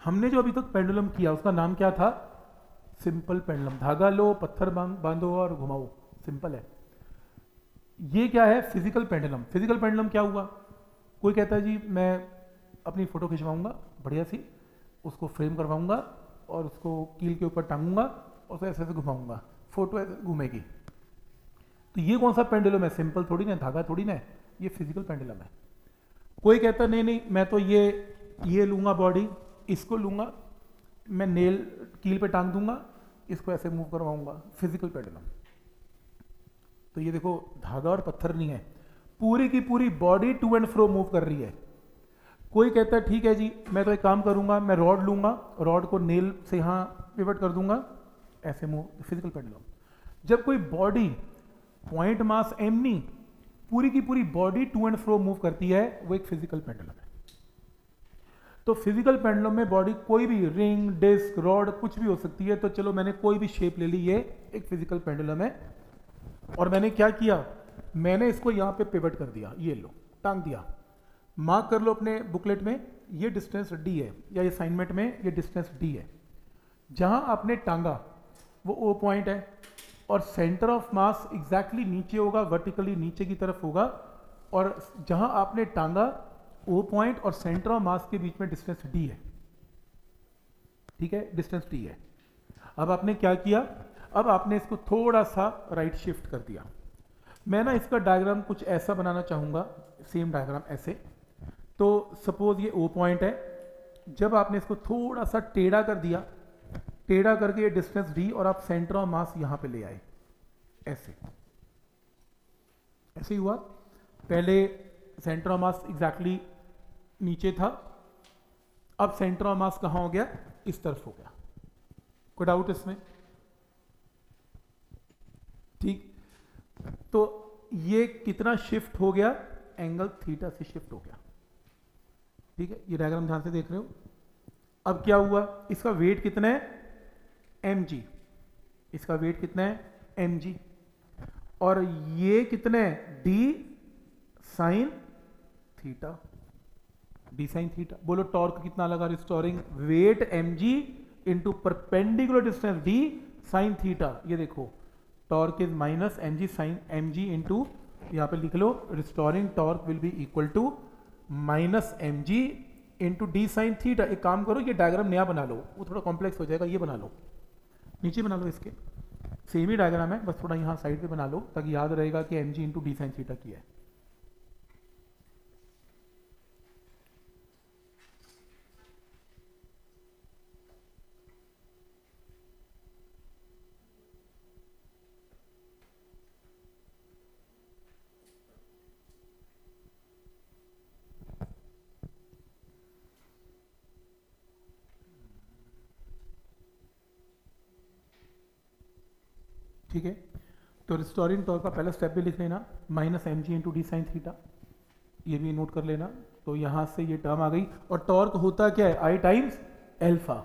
हमने जो अभी तक पेंडुलम किया उसका नाम क्या था? Simple pendulum. धागा लो, पत्थर बांधो और घुमाओ, सिंपल है। ये क्या है? Physical pendulum. फिजिकल पेंडुलम क्या हुआ? कोई कहता है जी मैं अपनी फोटो खिंचवाऊंगा बढ़िया सी, उसको फ्रेम करवाऊंगा और उसको कील के ऊपर टांगूंगा और उसे ऐसे ऐसे घुमाऊंगा, फोटो ऐसे घूमेगी। तो ये कौन सा पेंडुलम है? सिंपल थोड़ी ना, धागा थोड़ी ना है, ये फिजिकल पेंडुलम है। कोई कहता नहीं नहीं मैं तो ये लूंगा बॉडी, इसको लूंगा, मैं नेल कील पे टांग दूंगा, इसको ऐसे मूव करवाऊंगा, फिजिकल पेंडुलम। तो ये देखो धागा और पत्थर नहीं है, पूरी की पूरी body to and fro move कर रही है। कोई कहता है ठीक है जी मैं तो एक काम करूंगा, मैं रॉड लूंगा, रॉड को नेल से यहाँ पिवट कर दूंगा, ऐसे मूव, फिजिकल पेंडुलम। जब कोई बॉडी पॉइंट मास एम नहीं, पूरी की पूरी body to and fro move करती है, वो एक फिजिकल पेंडुलम है। तो फिजिकल पेंडुलम में बॉडी कोई भी रिंग, डिस्क, रॉड कुछ भी हो सकती है। तो चलो मैंने कोई भी शेप ले ली, ये एक फिजिकल पेंडुलम है। और मैंने क्या किया, मैंने इसको यहां पे पिवट कर दिया, ये लो टांग दिया। मार्क कर लो अपने बुकलेट में, ये डिस्टेंस डी है, या असाइनमेंट में ये डिस्टेंस डी है। जहां आपने टांगा वो ओ पॉइंट है, और सेंटर ऑफ मास एग्जैक्टली नीचे होगा, वर्टिकली नीचे की तरफ होगा। और जहां आपने टांगा ओ पॉइंट और सेंटर ऑफ मास के बीच में डिस्टेंस डी है, ठीक है, डिस्टेंस डी है। अब आपने क्या किया, अब आपने इसको थोड़ा सा राइट शिफ्ट कर दिया। मैं ना इसका डायग्राम कुछ ऐसा बनाना चाहूंगा, सेम डायग्राम ऐसे। तो सपोज ये ओ पॉइंट है, जब आपने इसको थोड़ा सा टेढ़ा कर दिया, टेढ़ा करके ये डिस्टेंस डी, और आप सेंटर ऑफ मास यहां पे ले आए, ऐसे ऐसे ही हुआ। पहले सेंटर ऑफ मास एग्जैक्टली नीचे था, अब सेंटर ऑफ मास कहां हो गया? इस तरफ हो गया। कोई डाउट इसमें? ठीक। तो ये कितना शिफ्ट हो गया? एंगल थीटा से शिफ्ट हो गया। ठीक है, ये डायग्राम ध्यान से देख रहे हो। अब क्या हुआ, इसका वेट कितना है? mg। इसका वेट कितना है? mg। और ये कितना है? d sine theta, d sine theta. बोलो टॉर्क कितना लगा? Restoring weight mg into perpendicular distance d sine theta. ये देखो torque is minus mg sine mg into, यहां पे लिख लो, restoring torque will be equal to minus mg into d sine theta. एक काम करो, ये डायग्राम नया बना लो, वो थोड़ा कॉम्प्लेक्स हो जाएगा, ये बना लो, नीचे बना लो, इसके सेम ही डायग्राम है, बस थोड़ा यहाँ साइड पे बना लो ताकि याद रहेगा कि mg into d sine theta किया है। ठीक है, तो रिस्टोरिंग टॉर्क का पहला स्टेप भी लिख लेना, minus mg into d sine theta, ये भी नोट कर लेना। तो यहाँ से ये टर्म आ गई, और टॉर्क होता क्या है? I times alpha.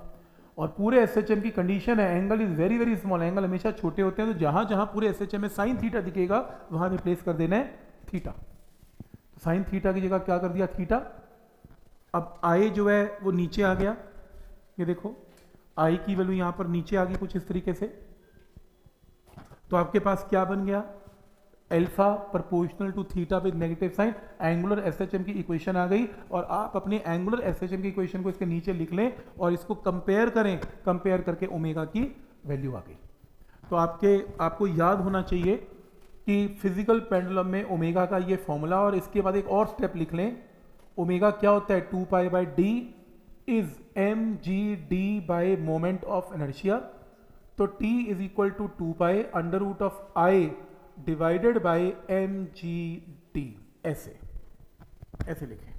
और पूरे SHM की कंडीशन है, angle is very very small, angle हमेशा छोटे होते हैं। तो जहां जहां पूरे SHM में साइन थीटा दिखेगा वहां रिप्लेस कर देना है थीटा। तो साइन थीटा की जगह क्या कर दिया? थीटा। अब I जो है वो नीचे आ गया, ये देखो I की वैल्यू यहां पर नीचे आ गई कुछ इस तरीके से। तो आपके पास क्या बन गया? Alpha proportional to theta with negative sign, angular SHM की इक्वेशन आ गई। और आप अपने एंगुलर एसएचएम की इक्वेशन को इसके नीचे लिख लें और इसको कंपेयर करें, कंपेयर करके ओमेगा की वैल्यू आ गई। तो आपको याद होना चाहिए कि फिजिकल पेंडुलम में ओमेगा का ये फॉर्मूला, और इसके बाद एक और स्टेप लिख लें। ओमेगा क्या होता है? 2 pi by D is M G D by moment of inertia. तो t is equal to 2 pi under root of I divided by M G T, ऐसे लिखें।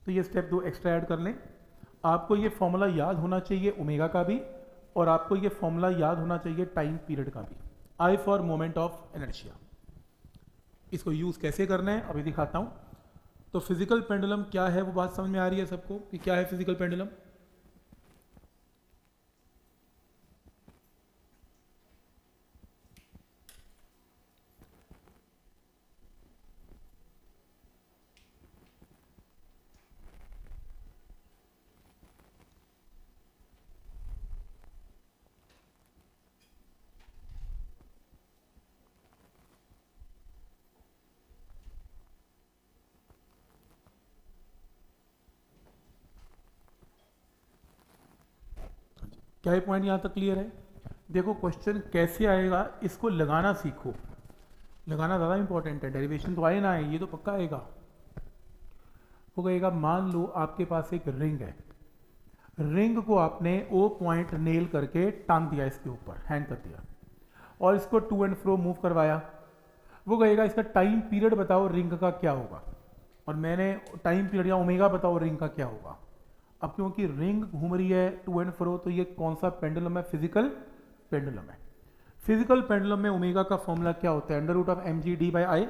तो ये स्टेप 2 एक्स्ट्रा ऐड कर लें। आपको ये फॉर्मूला याद होना चाहिए ओमेगा का भी, और आपको ये फॉर्मूला याद होना चाहिए टाइम पीरियड का भी, I for moment of inertia. इसको यूज कैसे करना है अभी दिखाता हूं। तो फिजिकल पेंडुलम क्या है वो बात समझ में आ रही है सबको कि क्या है फिजिकल पेंडुलम? क्या ये पॉइंट यहाँ तक क्लियर है? देखो क्वेश्चन कैसे आएगा, इसको लगाना सीखो, लगाना ज़्यादा इंपॉर्टेंट है। डेरिवेशन तो आए ना आए, ये तो पक्का आएगा। वो कहेगा मान लो आपके पास एक रिंग है, रिंग को आपने ओ पॉइंट नेल करके टांग दिया इसके ऊपर, हैंग कर दिया, और इसको टू एंड फ्रो मूव करवाया। वो कहेगा इसका टाइम पीरियड बताओ रिंग का क्या होगा, और मैंने टाइम पीरियड या ओमेगा बताओ रिंग का क्या होगा। अब क्योंकि रिंग घूम रही है टू एंड फ्रो, तो ये कौन सा पेंडुलम है? फिजिकल पेंडुलम है। फिजिकल पेंडुलम में ओमेगा का फॉर्मूला क्या होता है? √mg/d/i।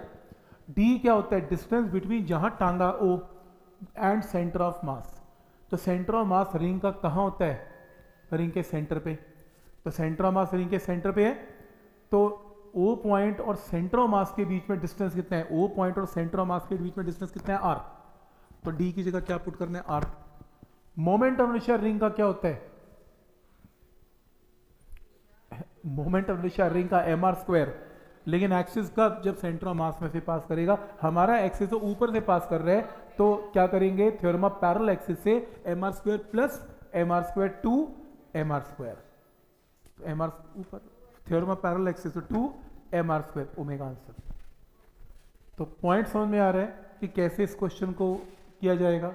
डी क्या होता है? डिस्टेंस बिटवीन जहां टांगा O and centre of mass. तो सेंटर ऑफ मास रिंग का कहाँ होता है? रिंग के सेंटर पे। तो सेंटर ऑफ मास रिंग के सेंटर पे है, तो ओ पॉइंट और सेंटर ऑफ मास के बीच में डिस्टेंस कितना है? ओ पॉइंट और सेंटर ऑफ मास के बीच में डिस्टेंस कितना है? आर। तो डी की जगह क्या पुट करना है? R. Moment of inertia ring का क्या होता है? मोमेंट ऑफ इनर्शिया रिंग का mr², लेकिन एक्सिस का जब सेंटर ऑफ मास में से पास करेगा, हमारा एक्सिस तो ऊपर से पास कर रहे हैं, तो क्या करेंगे? थ्योरम ऑफ पैरेलल एक्सिस से mr² plus mr² 2 mr², mr ऊपर, थ्योरम ऑफ पैरेलल एक्सिस तो 2 mr², ओमेगा आंसर। तो पॉइंट समझ में आ रहा है कि कैसे इस क्वेश्चन को किया जाएगा।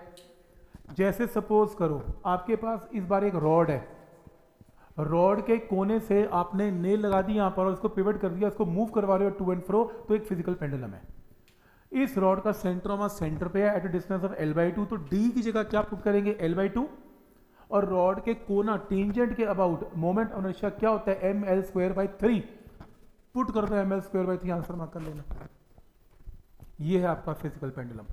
जैसे सपोज करो आपके पास इस बार एक रॉड है, रॉड के कोने से आपने नेल लगा दी यहाँ पर और इसको पिवट कर दिया, इसको मूव करवा रहे हो टू एंड फ्रो, तो एक फिजिकल पेंडुलम है। इस रॉड का सेंटर ऑफ मास सेंटर पे है at a distance of L/2, तो D की जगह क्या पुट करेंगे? L/2। और रॉड के कोना टेंजेंट के अबाउट मोमेंट ऑफ इनर्शिया क्या होता है? ml²/3। पुट कर दो ml²/3, आंसर मार्क कर लेना। ये है आपका फिजिकल पेंडुलम।